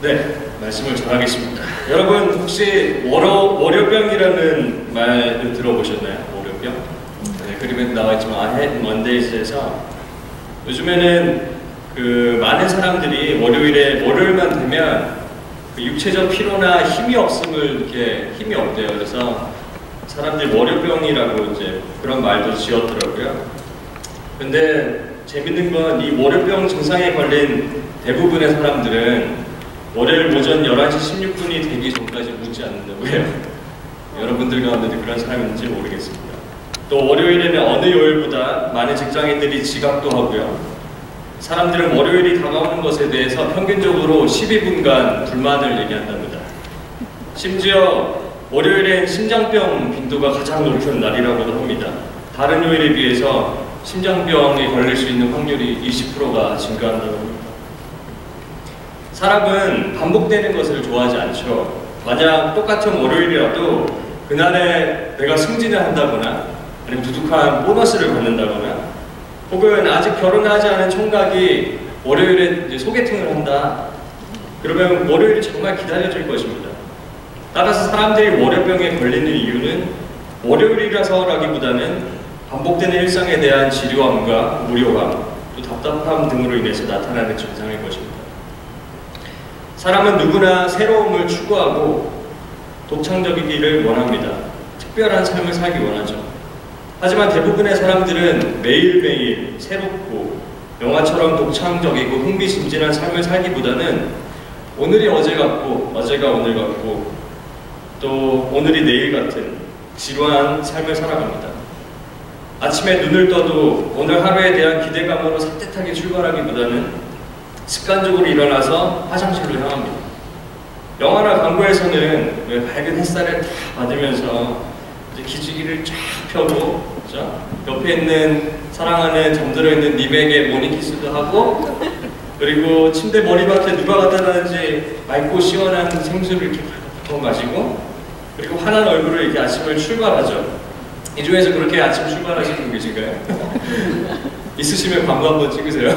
네, 말씀을 전하겠습니다. 여러분 혹시 월요병이라는 말을 들어보셨나요? 월요병? 네, 그림에 나와있지만 I Hate Mondays에서 요즘에는 많은 사람들이 월요일만 되면 육체적 피로나 힘이 없음을 힘이 없대요. 그래서 사람들이 월요병이라고 이제 그런 말도 지었더라고요. 근데 재밌는 건 이 월요병 증상에 걸린 대부분의 사람들은 월요일 오전 11시 16분이 되기 전까지 묻지 않는다고 해요. 여러분들 가운데 그런 사람이 있는지 모르겠습니다. 또 월요일에는 어느 요일보다 많은 직장인들이 지각도 하고요. 사람들은 월요일이 다가오는 것에 대해서 평균적으로 12분간 불만을 얘기한답니다. 심지어 월요일엔 심장병 빈도가 가장 높은 날이라고도 합니다. 다른 요일에 비해서 심장병에 걸릴 수 있는 확률이 20%가 증가한다고 합니다. 사람은 반복되는 것을 좋아하지 않죠. 만약 똑같은 월요일이라도 그날에 내가 승진을 한다거나 아니면 두둑한 보너스를 받는다거나 혹은 아직 결혼하지 않은 총각이 월요일에 이제 소개팅을 한다. 그러면 월요일이 정말 기다려질 것입니다. 따라서 사람들이 월요병에 걸리는 이유는 월요일이라서라기보다는 반복되는 일상에 대한 지루함과 무료함, 또 답답함 등으로 인해서 나타나는 증상일 것입니다. 사람은 누구나 새로움을 추구하고 독창적이기를 원합니다. 특별한 삶을 살기 원하죠. 하지만 대부분의 사람들은 매일매일 새롭고 영화처럼 독창적이고 흥미진진한 삶을 살기보다는 오늘이 어제 같고 어제가 오늘 같고 또 오늘이 내일 같은 지루한 삶을 살아갑니다. 아침에 눈을 떠도 오늘 하루에 대한 기대감으로 산뜻하게 출발하기보다는 습관적으로 일어나서 화장실로 향합니다. 영화나 광고에서는 왜 밝은 햇살을 다 받으면서 이제 기지개를 쫙 펴고 그렇죠? 옆에 있는 사랑하는 잠들어 있는 님에게 모닝키스도 하고 그리고 침대 머리맡에 누가 갖다 놨는지 맑고 시원한 생수를 이렇게 팍팍 마시고 그리고 환한 얼굴로 이렇게 아침을 출발하죠. 이 중에서 그렇게 아침 출발하시는 분 계신가요? 있으시면 광고 한번 찍으세요.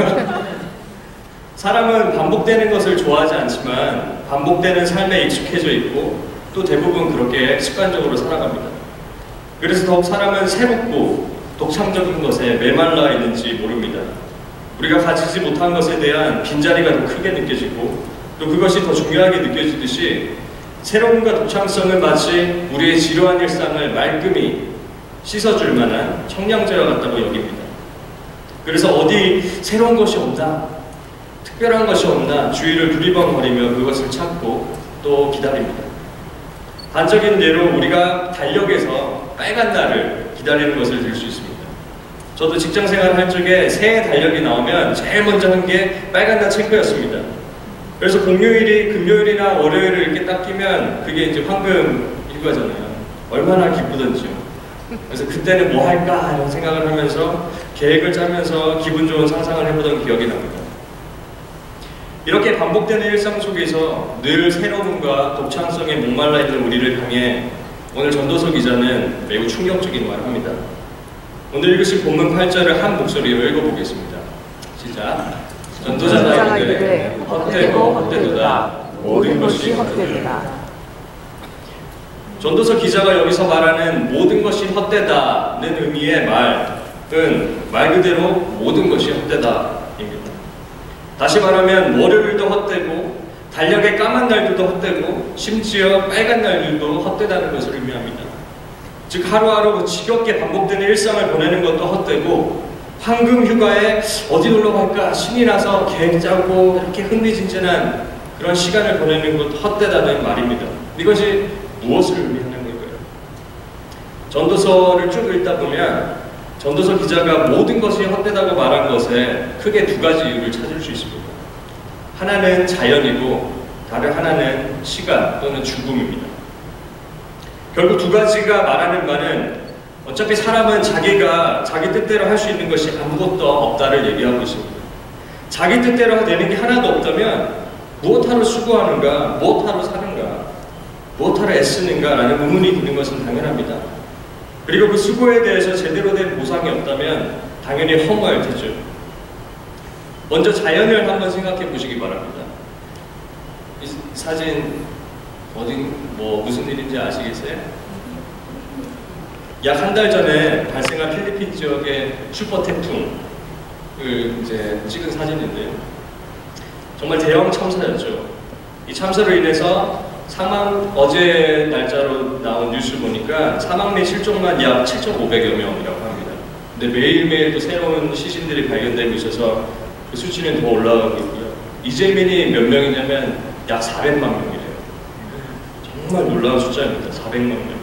사람은 반복되는 것을 좋아하지 않지만 반복되는 삶에 익숙해져 있고 또 대부분 그렇게 습관적으로 살아갑니다. 그래서 더욱 사람은 새롭고 독창적인 것에 메말라 있는지 모릅니다. 우리가 가지지 못한 것에 대한 빈자리가 더 크게 느껴지고 또 그것이 더 중요하게 느껴지듯이 새로움과 독창성은 마치 우리의 지루한 일상을 말끔히 씻어줄 만한 청량제와 같다고 여깁니다. 그래서 어디 새로운 것이 없나, 특별한 것이 없나 주위를 두리번거리며 그것을 찾고 또 기다립니다. 단적인 예로 우리가 달력에서 빨간 날을 기다리는 것을 들 수 있습니다. 저도 직장생활을 할 적에 새해 달력이 나오면 제일 먼저 한 게 빨간 날 체크였습니다. 그래서 공휴일이 금요일이나 월요일을 이렇게 딱 끼면 그게 이제 황금 휴가잖아요. 얼마나 기쁘던지요. 그래서 그때는 뭐 할까 이런 생각을 하면서 계획을 짜면서 기분 좋은 상상을 해보던 기억이 납니다. 이렇게 반복되는 일상 속에서 늘 새로움과 독창성에 목말라 있는 우리를 향해 오늘 전도서 기자는 매우 충격적인 말을 합니다. 오늘 읽으실 본문 8절을 한 목소리로 읽어보겠습니다. 시작. 전도자가 이르되 헛되고 헛되도다 모든 것이 헛되도다. 전도서 기자가 여기서 말하는 모든 것이 헛되다는 의미의 말은 말 그대로 모든 것이 헛되다입니다. 다시 말하면 월요일도 헛되고 달력의 까만 날들도 헛되고 심지어 빨간 날들도 헛되다는 것을 의미합니다. 즉 하루하루 지겹게 반복되는 일상을 보내는 것도 헛되고 황금 휴가에 어디 놀러 갈까 신이 나서 계획 짜고 이렇게 흥미진진한 그런 시간을 보내는 것도 헛되다는 말입니다. 이것이 무엇을 의미하는 걸까요? 전도서를 쭉 읽다 보면 전도서 기자가 모든 것이 헛되다고 말한 것에 크게 두 가지 이유를 찾을 수 있습니다. 하나는 자연이고 다른 하나는 시간 또는 죽음입니다. 결국 두 가지가 말하는 말은 어차피 사람은 자기가 자기 뜻대로 할 수 있는 것이 아무것도 없다를 얘기하고 있습니다. 자기 뜻대로 되는 게 하나도 없다면 무엇하러 수고하는가, 무엇하러 사는가, 무엇하러 애쓰는가 라는 의문이 드는 것은 당연합니다. 그리고 그 수고에 대해서 제대로 된 보상이 없다면 당연히 허무할 테죠. 먼저 자연을 한번 생각해 보시기 바랍니다. 이 사진 어디 무슨 일인지 아시겠어요? 약 한 달 전에 발생한 필리핀 지역의 슈퍼 태풍을 이제 찍은 사진인데요. 정말 대형 참사였죠. 이 참사로 인해서 어제 날짜로 나온 뉴스 보니까 사망 및 실종만 약 7,500여 명이라고 합니다. 근데 매일매일 또 새로운 시신들이 발견되고 있어서 그 수치는 더 올라가고 있고요. 이재민이 몇 명이냐면 약 400만 명이래요. 정말 놀라운 숫자입니다. 400만 명.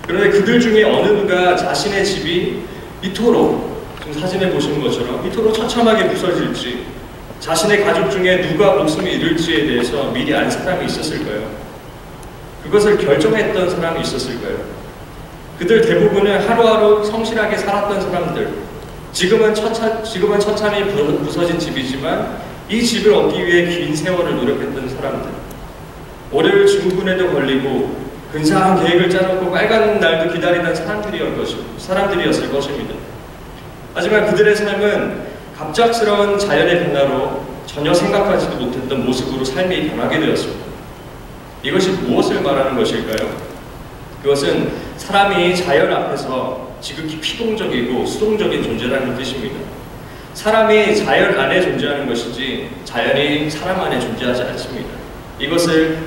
그런데 그들 중에 어느 누가 자신의 집이 이토록, 지금 사진에 보시는 것처럼 이토록 처참하게 부서질지, 자신의 가족 중에 누가 목숨을 잃을지에 대해서 미리 안 사람이 있었을까요? 그것을 결정했던 사람이 있었을까요? 그들 대부분은 하루하루 성실하게 살았던 사람들, 지금은 처참히 부서진 집이지만 이 집을 얻기 위해 긴 세월을 노력했던 사람들, 월요일 증후군에도 걸리고 근사한 계획을 짜놓고 빨간 날도 기다리던 사람들이었을 것입니다. 하지만 그들의 삶은 갑작스러운 자연의 변화로 전혀 생각하지도 못했던 모습으로 삶이 변하게 되었습니다. 이것이 무엇을 말하는 것일까요? 그것은 사람이 자연 앞에서 지극히 피동적이고 수동적인 존재라는 뜻입니다. 사람이 자연 안에 존재하는 것이지 자연이 사람 안에 존재하지 않습니다. 이것을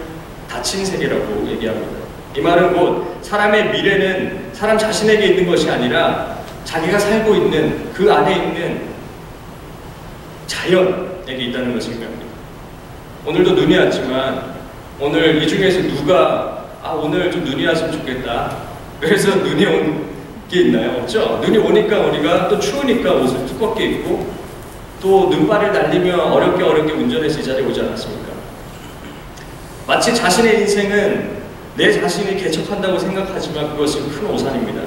닫힌 세계라고 얘기합니다. 이 말은 곧 사람의 미래는 사람 자신에게 있는 것이 아니라 자기가 살고 있는 그 안에 있는 자연에게 있다는 것을 의미합니다. 오늘도 눈이 왔지만 오늘 이 중에서 누가 오늘 좀 눈이 왔으면 좋겠다, 그래서 눈이 온 게 있나요? 없죠? 눈이 오니까 우리가 또 추우니까 옷을 두껍게 입고 또 눈발을 날리며 어렵게 운전해서 이 자리에 오지 않았습니까? 마치 자신의 인생은 내 자신이 개척한다고 생각하지만 그것은 큰 오산입니다.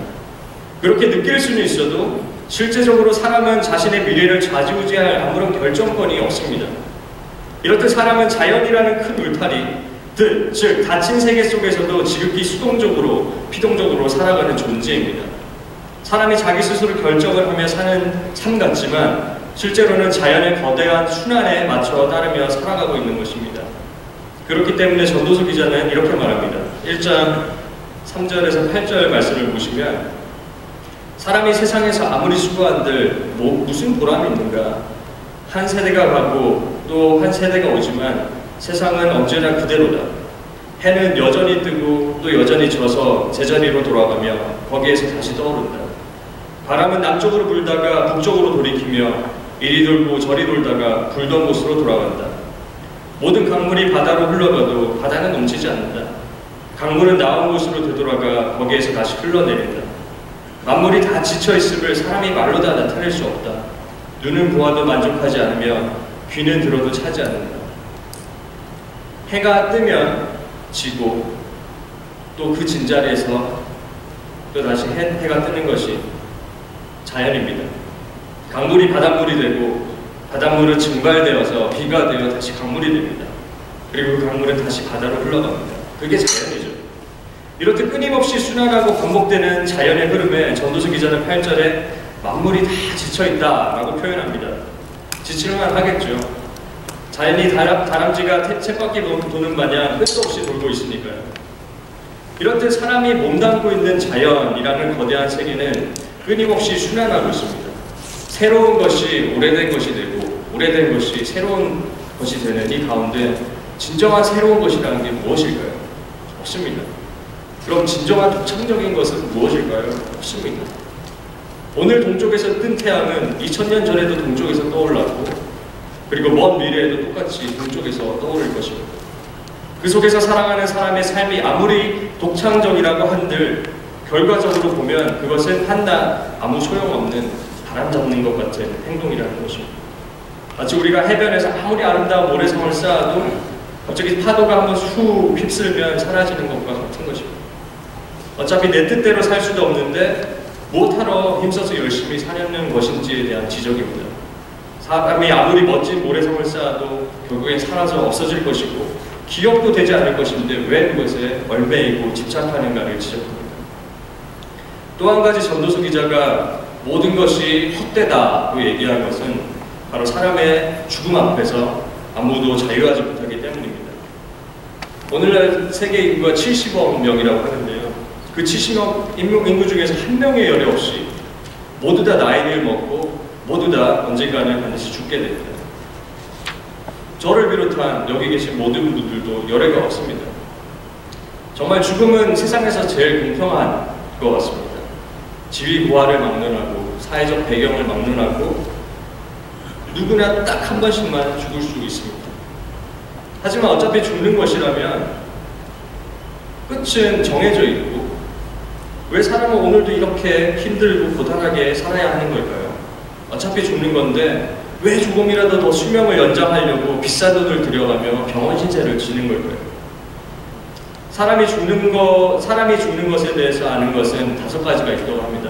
그렇게 느낄 수는 있어도 실제적으로 사람은 자신의 미래를 좌지우지할 아무런 결정권이 없습니다. 이렇듯 사람은 자연이라는 큰 울타리, 즉 닫힌 세계 속에서도 지극히 수동적으로, 피동적으로 살아가는 존재입니다. 사람이 자기 스스로 결정을 하며 사는 삶 같지만 실제로는 자연의 거대한 순환에 맞춰 따르며 살아가고 있는 것입니다. 그렇기 때문에 전도서 기자는 이렇게 말합니다. 1장 3절에서 8절 말씀을 보시면 사람이 세상에서 아무리 수고한들 무슨 보람이 있는가? 한 세대가 가고 또 한 세대가 오지만 세상은 언제나 그대로다. 해는 여전히 뜨고 또 여전히 져서 제자리로 돌아가며 거기에서 다시 떠오른다. 바람은 남쪽으로 불다가 북쪽으로 돌이키며 이리 돌고 저리 돌다가 불던 곳으로 돌아간다. 모든 강물이 바다로 흘러가도 바다는 넘치지 않는다. 강물은 나온 곳으로 되돌아가 거기에서 다시 흘러내린다. 만물이 다 지쳐있음을 사람이 말로 다 나타낼 수 없다. 눈은 보아도 만족하지 않으며 귀는 들어도 차지 않는다. 해가 뜨면 지고 또 그 진자리에서 또 다시 해가 뜨는 것이 자연입니다. 강물이 바닷물이 되고 바닷물은 증발되어서 비가 되어 다시 강물이 됩니다. 그리고 그 강물은 다시 바다로 흘러갑니다. 그게 자연이죠. 이렇듯 끊임없이 순환하고 반복되는 자연의 흐름에 전도서 기자는 8절에 만물이 다 지쳐있다라고 표현합니다. 지칠만 하겠죠. 자연이 다람쥐가 쳇바퀴 도는 마냥 끝도 없이 돌고 있으니까요. 이렇듯 사람이 몸담고 있는 자연이라는 거대한 세계는 끊임없이 순환하고 있습니다. 새로운 것이 오래된 것이 되고 오래된 것이 새로운 것이 되는 이 가운데 진정한 새로운 것이라는 게 무엇일까요? 없습니다. 그럼 진정한 독창적인 것은 무엇일까요? 없습니다. 오늘 동쪽에서 뜬 태양은 2000년 전에도 동쪽에서 떠올랐고 그리고 먼 미래에도 똑같이 동쪽에서 떠오를 것입니다. 그 속에서 살아가는 사람의 삶이 아무리 독창적이라고 한들 결과적으로 보면 그것은 한낱 아무 소용없는 바람 잡는 것 같은 행동이라는 것입니다. 마치 우리가 해변에서 아무리 아름다운 모래성을 쌓아도 갑자기 파도가 한번 쑥 휩쓸면 사라지는 것과 같은 것입니다. 어차피 내 뜻대로 살 수도 없는데 무엇하러 힘써서 열심히 사려는 것인지에 대한 지적입니다. 사람이 아무리 멋진 모래성을 쌓아도 결국엔 사라져 없어질 것이고 기억도 되지 않을 것인데 왜 그것에 얼매이고 집착하는가를 지적합니다. 또 한 가지 전도서 기자가 모든 것이 헛되다고 얘기한 것은 바로 사람의 죽음 앞에서 아무도 자유하지 못하기 때문입니다. 오늘날 세계 인구가 70억 명이라고 하는데요. 그 70억 인구 중에서 한 명의 열애 없이 모두 다 나이를 먹고 모두 다 언젠가는 반드시 죽게 됩니다. 저를 비롯한 여기 계신 모든 분들도 열애가 없습니다. 정말 죽음은 세상에서 제일 공평한 것 같습니다. 지위 고하를 막론하고 사회적 배경을 막론하고 누구나 딱 한 번씩만 죽을 수 있습니다. 하지만 어차피 죽는 것이라면 끝은 정해져 있고 왜 사람은 오늘도 이렇게 힘들고 고단하게 살아야 하는 걸까요? 어차피 죽는 건데 왜 조금이라도 더 수명을 연장하려고 비싼 돈을 들여가며 병원 신세를 지는 걸까요? 사람이 죽는 것에 대해서 아는 것은 5가지가 있다고 합니다.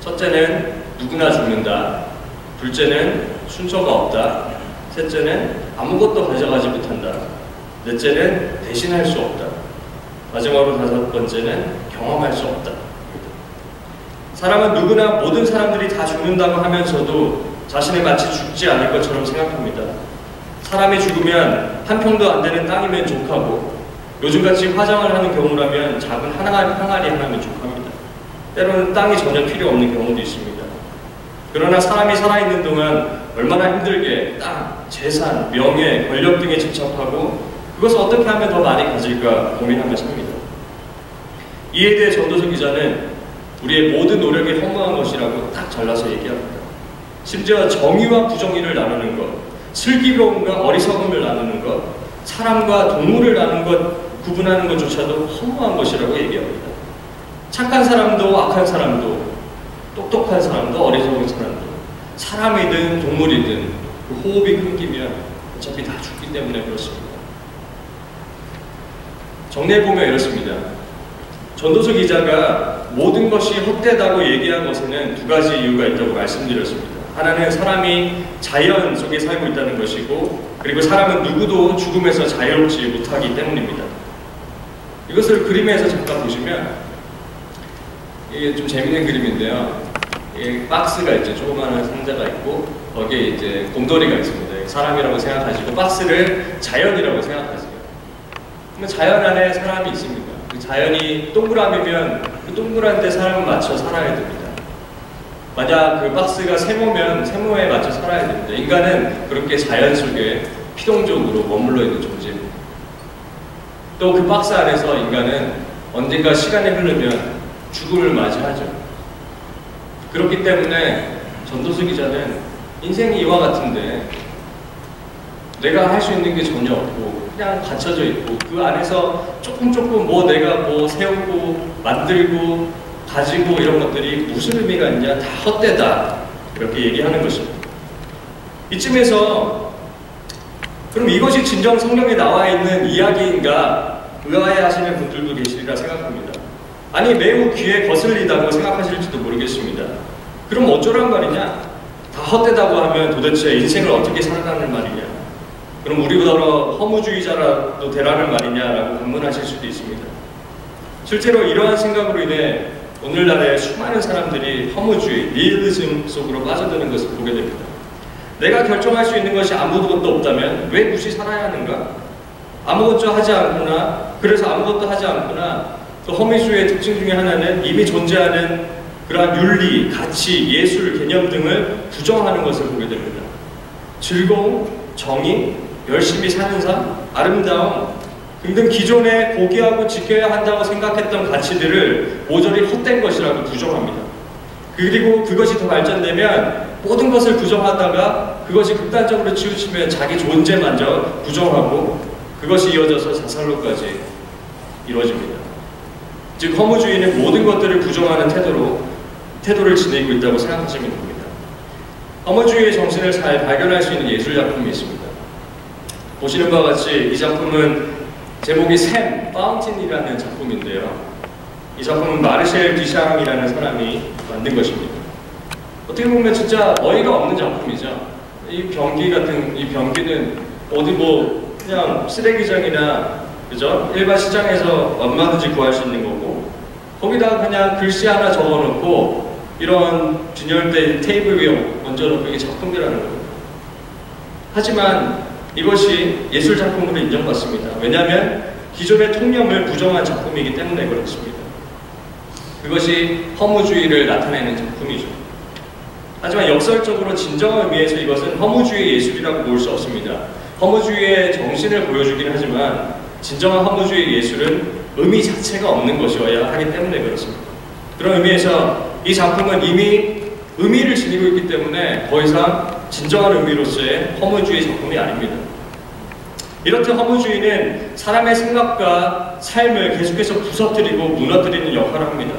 첫째는 누구나 죽는다. 둘째는 순서가 없다. 셋째는 아무것도 가져가지 못한다. 넷째는 대신할 수 없다. 마지막으로 5번째는 경험할 수 없다. 사람은 누구나 모든 사람들이 다 죽는다고 하면서도 자신을 마치 죽지 않을 것처럼 생각합니다. 사람이 죽으면 한 평도 안 되는 땅이면 족하고 요즘같이 화장을 하는 경우라면 작은 항아리 하나면 족합니다. 때로는 땅이 전혀 필요 없는 경우도 있습니다. 그러나 사람이 살아있는 동안 얼마나 힘들게 땅, 재산, 명예, 권력 등에 집착하고 그것을 어떻게 하면 더 많이 가질까 고민하며 삽니다. 이에 대해 전도서 기자는 우리의 모든 노력이 허무한 것이라고 딱 잘라서 얘기합니다. 심지어 정의와 부정의를 나누는 것, 슬기로움과 어리석음을 나누는 것, 사람과 동물을 나누는 것, 구분하는 것조차도 허무한 것이라고 얘기합니다. 착한 사람도 악한 사람도 똑똑한 사람도 어리석은 사람도 사람이든 동물이든 그 호흡이 끊기면 어차피 다 죽기 때문에 그렇습니다. 정리해보면 이렇습니다. 전도서 기자가 모든 것이 헛되다고 얘기한 것에는 2가지 이유가 있다고 말씀드렸습니다. 하나는 사람이 자연 속에 살고 있다는 것이고 그리고 사람은 누구도 죽음에서 자유롭지 못하기 때문입니다. 이것을 그림에서 잠깐 보시면 이게 좀 재밌는 그림인데요. 이게 박스가 있죠. 조그마한 상자가 있고 거기에 이제 곰돌이가 있습니다. 사람이라고 생각하시고 박스를 자연이라고 생각하세요. 그러면 자연 안에 사람이 있습니다. 그 자연이 동그라미면 그 동그란 데 사람을 맞춰 살아야 됩니다. 만약 그 박스가 세모면 세모에 맞춰 살아야 됩니다. 인간은 그렇게 자연 속에 피동적으로 머물러 있는 존재입니다. 또 그 박스 안에서 인간은 언젠가 시간이 흐르면 죽음을 맞이하죠. 그렇기 때문에 전도서 기자는 인생이 이와 같은데 내가 할 수 있는 게 전혀 없고 그냥 갇혀져 있고 그 안에서 조금 뭐 내가 뭐 세우고 만들고 가지고 이런 것들이 무슨 의미가 있냐, 다 헛되다 이렇게 얘기하는 것입니다. 이쯤에서 그럼 이것이 진정 성경에 나와 있는 이야기인가 의아해하시는 분들도 계시리라 생각합니다. 아니 매우 귀에 거슬리다고 생각하실지도 모르겠습니다. 그럼 어쩌란 말이냐? 다 헛되다고 하면 도대체 인생을 어떻게 살아가는 말이냐? 그럼 우리보다 허무주의자라도 되라는 말이냐라고 반문하실 수도 있습니다. 실제로 이러한 생각으로 인해 오늘날의 수많은 사람들이 허무주의, 니힐리즘 속으로 빠져드는 것을 보게 됩니다. 내가 결정할 수 있는 것이 아무것도 없다면 왜 굳이 살아야 하는가? 아무것도 하지 않거나 그래서 아무것도 하지 않거나 또 허무주의의 특징 중에 하나는 이미 존재하는 그러한 윤리, 가치, 예술, 개념 등을 부정하는 것을 보게 됩니다. 즐거움, 정의, 열심히 사는 삶, 아름다움 등등 기존에 포기하고 지켜야 한다고 생각했던 가치들을 모조리 헛된 것이라고 부정합니다. 그리고 그것이 더 발전되면 모든 것을 부정하다가 그것이 극단적으로 치우치면 자기 존재마저 부정하고 그것이 이어져서 자살로까지 이루어집니다. 즉 허무주의는 모든 것들을 부정하는 태도를 지니고 있다고 생각하시면 됩니다. 허무주의의 정신을 잘 발견할 수 있는 예술작품이 있습니다. 보시는 바와 같이 이 작품은 제목이 샘, 파운틴이라는 작품인데요. 이 작품은 마르셀 듀샹이라는 사람이 만든 것입니다. 어떻게 보면 진짜 어이가 없는 작품이죠. 이 변기는 어디 뭐 그냥 쓰레기장이나 그죠? 일반 시장에서 얼마든지 구할 수 있는 거고 거기다가 그냥 글씨 하나 적어놓고 이런 진열대 테이블 위에 얹어놓고 이게 작품이라는 거예요. 하지만 이것이 예술 작품으로 인정받습니다. 왜냐하면 기존의 통념을 부정한 작품이기 때문에 그렇습니다. 그것이 허무주의를 나타내는 작품이죠. 하지만 역설적으로 진정한 의미에서 이것은 허무주의 예술이라고 볼 수 없습니다. 허무주의의 정신을 보여주긴 하지만 진정한 허무주의 예술은 의미 자체가 없는 것이어야 하기 때문에 그렇습니다. 그런 의미에서 이 작품은 이미 의미를 지니고 있기 때문에 더 이상 진정한 의미로서의 허무주의 작품이 아닙니다. 이렇듯 허무주의는 사람의 생각과 삶을 계속해서 부서뜨리고 무너뜨리는 역할을 합니다.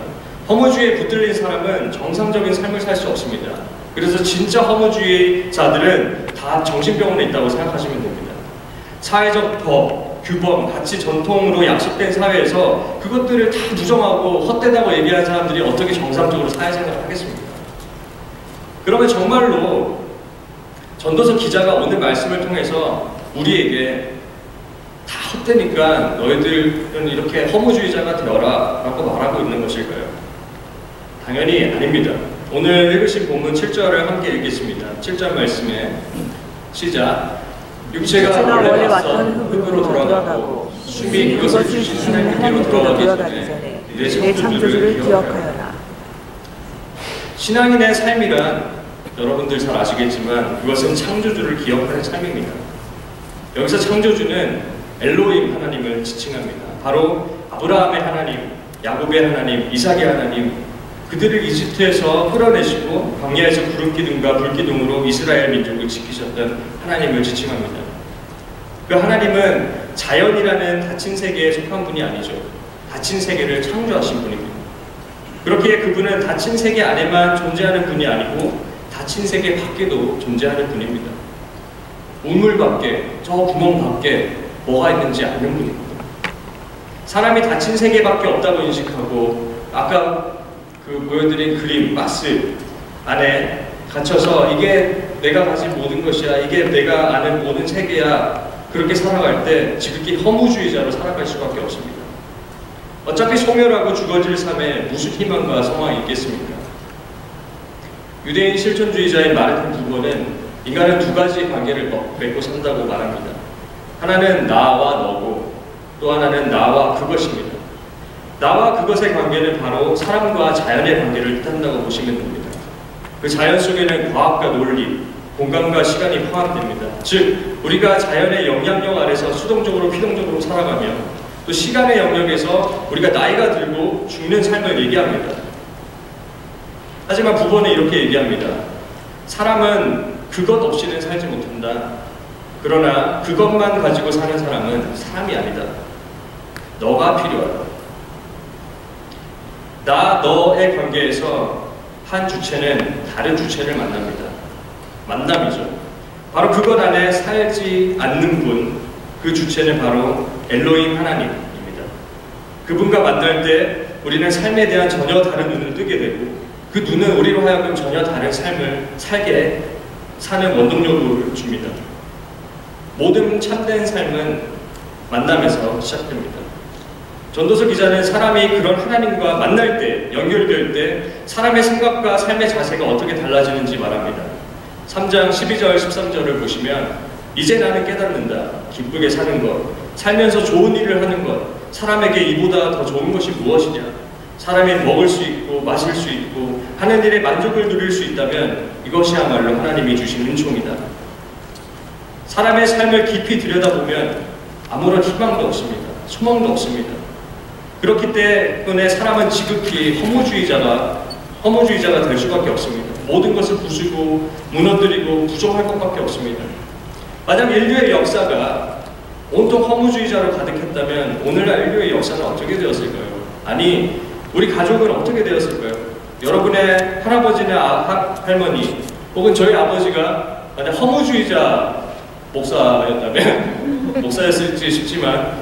허무주의에 붙들린 사람은 정상적인 삶을 살 수 없습니다. 그래서 진짜 허무주의자들은 다 정신병원에 있다고 생각하시면 됩니다. 사회적 법, 규범, 가치, 전통으로 약속된 사회에서 그것들을 다 부정하고 헛되다고 얘기하는 사람들이 어떻게 정상적으로 사회생활을 하겠습니까? 그러면 정말로 전도서 기자가 오늘 말씀을 통해서 우리에게 다 헛되니까 너희들은 이렇게 허무주의자가 되어라 라고 말하고 있는 것일까요? 당연히 아닙니다. 오늘 읽으신 본문 7절을 함께 읽겠습니다. 7절 말씀에 시작. 육체가 원래 왔던 흙으로 돌아가고 숨이 그것을 주신 하나님께로 돌아가기 전에 내 창조주를 기억하여라. 신앙인의 삶이란 여러분들 잘 아시겠지만 그것은 창조주를 기억하는 삶입니다. 여기서 창조주는 엘로힘 하나님을 지칭합니다. 바로 아브라함의 하나님, 야곱의 하나님, 이삭의 하나님, 그들을 이집트에서 끌어내시고 광야에서 구름기둥과 불기둥으로 이스라엘 민족을 지키셨던 하나님을 지칭합니다. 그 하나님은 자연이라는 닫힌 세계에 속한 분이 아니죠. 닫힌 세계를 창조하신 분입니다. 그렇기에 그분은 닫힌 세계 안에만 존재하는 분이 아니고 닫힌 세계 밖에도 존재하는 분입니다. 우물 밖에, 저 구멍 밖에 뭐가 있는지 아는 분입니다. 사람이 닫힌 세계밖에 없다고 인식하고 아까 그 보여드린 그림, 마스 안에 갇혀서 이게 내가 가진 모든 것이야, 이게 내가 아는 모든 세계야, 그렇게 살아갈 때 지극히 허무주의자로 살아갈 수밖에 없습니다. 어차피 소멸하고 죽어질 삶에 무슨 희망과 소망이 있겠습니까? 유대인 실존주의자인 마르틴 부버는 인간은 두 가지 관계를 맺고 산다고 말합니다. 하나는 나와 너고 또 하나는 나와 그것입니다. 나와 그것의 관계는 바로 사람과 자연의 관계를 뜻한다고 보시면 됩니다. 그 자연 속에는 과학과 논리, 공간과 시간이 포함됩니다. 즉, 우리가 자연의 영향력 아래서 수동적으로 피동적으로 살아가며 또 시간의 영역에서 우리가 나이가 들고 죽는 삶을 얘기합니다. 하지만 부버는 이렇게 얘기합니다. 사람은 그것 없이는 살지 못한다. 그러나 그것만 가지고 사는 사람은 사람이 아니다. 너가 필요하다. 나, 너의 관계에서 한 주체는 다른 주체를 만납니다. 만남이죠. 바로 그것 안에 살지 않는 분, 그 주체는 바로 엘로힘 하나님입니다. 그분과 만날 때 우리는 삶에 대한 전혀 다른 눈을 뜨게 되고 그 눈은 우리로 하여금 전혀 다른 삶을 살게 사는 원동력을 줍니다. 모든 참된 삶은 만남에서 시작됩니다. 전도서 기자는 사람이 그런 하나님과 만날 때, 연결될 때 사람의 생각과 삶의 자세가 어떻게 달라지는지 말합니다. 3장 12절, 13절을 보시면 이제 나는 깨닫는다. 기쁘게 사는 것, 살면서 좋은 일을 하는 것, 사람에게 이보다 더 좋은 것이 무엇이냐? 사람이 먹을 수 있고 마실 수 있고 하는 일에 만족을 누릴 수 있다면 이것이야말로 하나님이 주신 은총이다. 사람의 삶을 깊이 들여다보면 아무런 희망도 없습니다. 소망도 없습니다. 그렇기 때문에 사람은 지극히 허무주의자가 될 수밖에 없습니다. 모든 것을 부수고 무너뜨리고 부정할 것밖에 없습니다. 만약 인류의 역사가 온통 허무주의자로 가득했다면 오늘날 인류의 역사는 어떻게 되었을까요? 아니, 우리 가족은 어떻게 되었을까요? 여러분의 할아버지나 할머니 혹은 저희 아버지가 만약 허무주의자 목사였다면 목사였을지 싶지만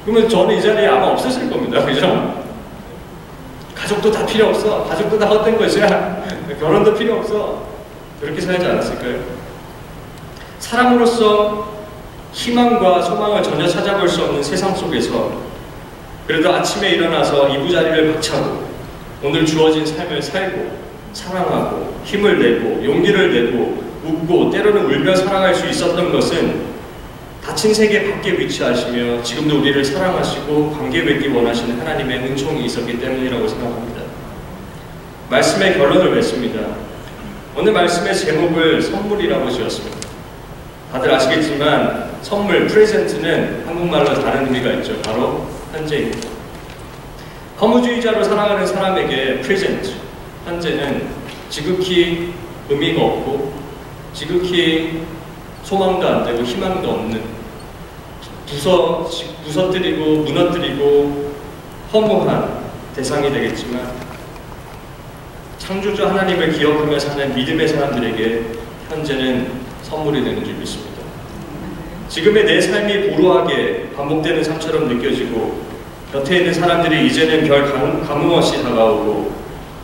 그러면 저는 이 자리에 아마 없었을 겁니다. 그죠? 가족도 다 필요 없어. 가족도 다 헛된 것이야. 결혼도 필요 없어. 그렇게 살지 않았을까요? 사람으로서 희망과 소망을 전혀 찾아볼 수 없는 세상 속에서 그래도 아침에 일어나서 이부자리를 박차고 오늘 주어진 삶을 살고 사랑하고 힘을 내고 용기를 내고 웃고 때로는 울며 살아갈 수 있었던 것은 닫힌 세계 밖에 위치하시며 지금도 우리를 사랑하시고 관계 맺기 원하시는 하나님의 은총이 있었기 때문이라고 생각합니다. 말씀의 결론을 맺습니다. 오늘 말씀의 제목을 선물이라고 지었습니다. 다들 아시겠지만 선물, 프레젠트는 한국말로 다른 의미가 있죠. 바로 현재입니다. 허무주의자로 살아가는 사람에게 프레젠트, 현재는 지극히 의미가 없고 지극히 소망도 안 되고 희망도 없는 부서뜨리고 무너뜨리고 허무한 대상이 되겠지만 창조주 하나님을 기억하며 사는 믿음의 사람들에게 현재는 선물이 되는 줄 믿습니다. 지금의 내 삶이 고루하게 반복되는 삶처럼 느껴지고 곁에 있는 사람들이 이제는 별 감흥 없이 다가오고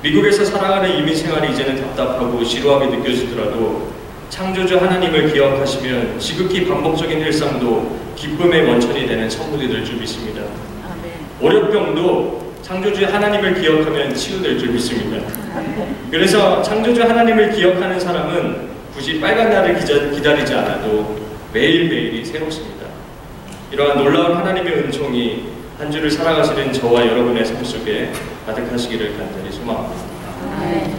미국에서 살아가는 이민 생활이 이제는 답답하고 지루하게 느껴지더라도 창조주 하나님을 기억하시면 지극히 반복적인 일상도 기쁨의 원천이 되는 선물이 될 줄 믿습니다. 월요병도 창조주 하나님을 기억하면 치유될 줄 믿습니다. 그래서 창조주 하나님을 기억하는 사람은 굳이 빨간 날을 기다리지 않아도 매일매일이 새롭습니다. 이러한 놀라운 하나님의 은총이 한 주를 살아가시는 저와 여러분의 삶 속에 가득하시기를 간절히 소망합니다. 네.